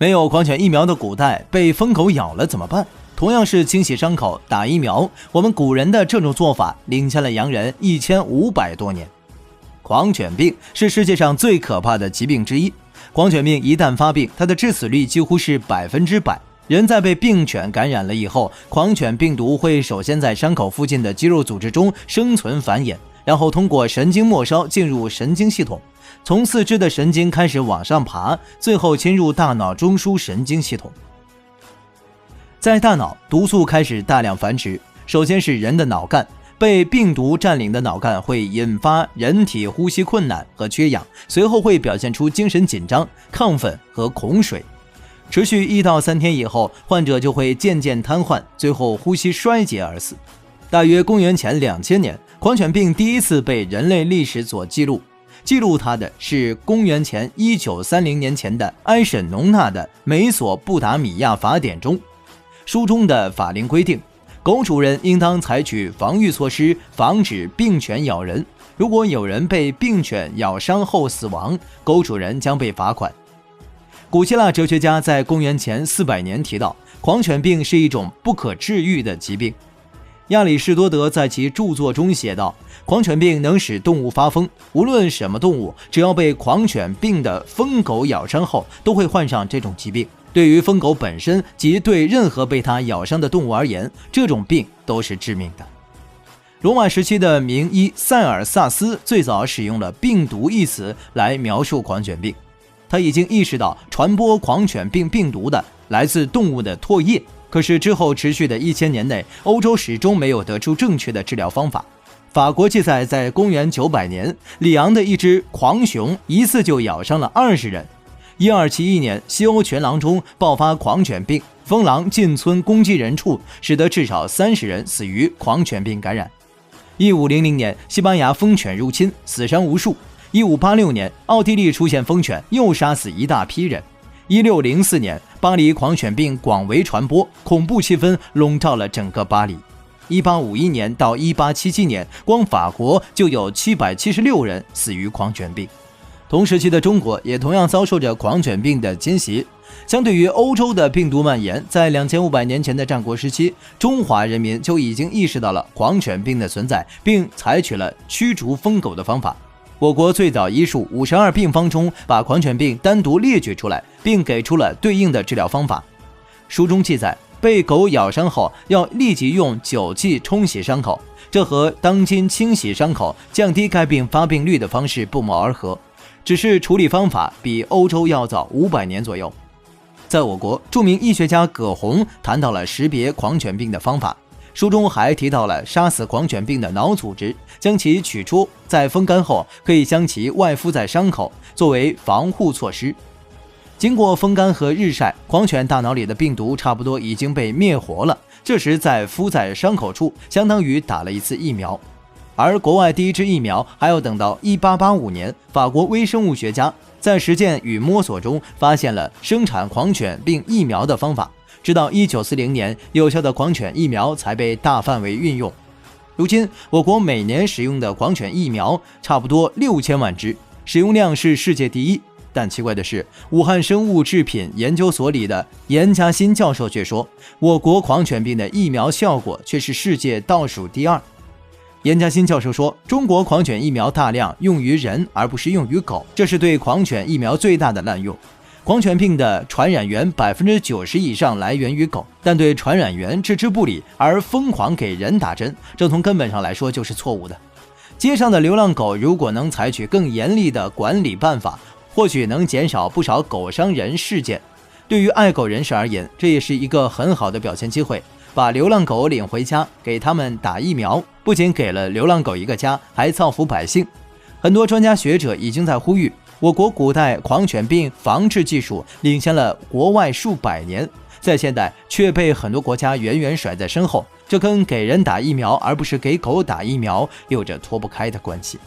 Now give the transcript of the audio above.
没有狂犬疫苗的古代，被疯狗咬了怎么办？同样是清洗伤口、打疫苗，我们古人的这种做法领先了洋人1500多年。狂犬病是世界上最可怕的疾病之一。狂犬病一旦发病，它的致死率几乎是100%。人在被病犬感染了以后，狂犬病毒会首先在伤口附近的肌肉组织中生存繁衍，然后通过神经末梢进入神经系统，从四肢的神经开始往上爬，最后侵入大脑中枢神经系统。在大脑，毒素开始大量繁殖，首先是人的脑干，被病毒占领的脑干会引发人体呼吸困难和缺氧，随后会表现出精神紧张、亢奋和恐水。持续1到3天以后，患者就会渐渐瘫痪，最后呼吸衰竭而死。大约公元前2000年，狂犬病第一次被人类历史所记录。记录它的是公元前1930年前的埃沈农纳的《美索不达米亚法典》中，书中的法令规定，狗主人应当采取防御措施，防止病犬咬人。如果有人被病犬咬伤后死亡，狗主人将被罚款。古希腊哲学家在公元前400年提到，狂犬病是一种不可治愈的疾病。亚里士多德在其著作中写道，狂犬病能使动物发疯，无论什么动物，只要被狂犬病的疯狗咬伤后，都会患上这种疾病。对于疯狗本身及对任何被它咬伤的动物而言，这种病都是致命的。罗马时期的名医塞尔萨斯最早使用了病毒一词来描述狂犬病。他已经意识到传播狂犬病病毒的来自动物的唾液，可是之后持续的1000年内，欧洲始终没有得出正确的治疗方法。法国记载，在公元900年，里昂的一只狂熊一次就咬伤了20人。1271年，西欧全狼中爆发狂犬病，疯狼进村攻击人畜，使得至少30人死于狂犬病感染。1500年，西班牙疯犬入侵，死伤无数。1586年，奥地利出现疯犬，又杀死一大批人。1604年，巴黎狂犬病广为传播，恐怖气氛笼罩了整个巴黎。1851年到1877年，光法国就有776人死于狂犬病。同时期的中国也同样遭受着狂犬病的侵袭。相对于欧洲的病毒蔓延，在2500年前的战国时期，中华人民就已经意识到了狂犬病的存在，并采取了驱逐疯狗的方法。我国最早医术52病方中把狂犬病单独列举出来，并给出了对应的治疗方法。书中记载，被狗咬伤后要立即用酒剂冲洗伤口，这和当今清洗伤口降低该病发病率的方式不谋而合，只是处理方法比欧洲要早500年左右。在我国，著名医学家葛洪谈到了识别狂犬病的方法。书中还提到了杀死狂犬病的脑组织，将其取出，在风干后可以将其外敷在伤口，作为防护措施。经过风干和日晒，狂犬大脑里的病毒差不多已经被灭活了，这时再敷在伤口处，相当于打了一次疫苗。而国外第一支疫苗还要等到1885年，法国微生物学家在实践与摸索中发现了生产狂犬病疫苗的方法。直到1940年，有效的狂犬疫苗才被大范围运用。如今，我国每年使用的狂犬疫苗差不多6000万支，使用量是世界第一。但奇怪的是，武汉生物制品研究所里的严家新教授却说，我国狂犬病的疫苗效果却是世界倒数第2。严家新教授说，中国狂犬疫苗大量用于人，而不是用于狗，这是对狂犬疫苗最大的滥用。狂犬病的传染源90%以上来源于狗，但对传染源置之不理，而疯狂给人打针，这从根本上来说就是错误的。街上的流浪狗如果能采取更严厉的管理办法，或许能减少不少狗伤人事件。对于爱狗人士而言，这也是一个很好的表现机会，把流浪狗领回家，给他们打疫苗，不仅给了流浪狗一个家，还造福百姓。很多专家学者已经在呼吁，我国古代狂犬病防治技术领先了国外数百年，在现代却被很多国家远远甩在身后，这跟给人打疫苗而不是给狗打疫苗有着脱不开的关系。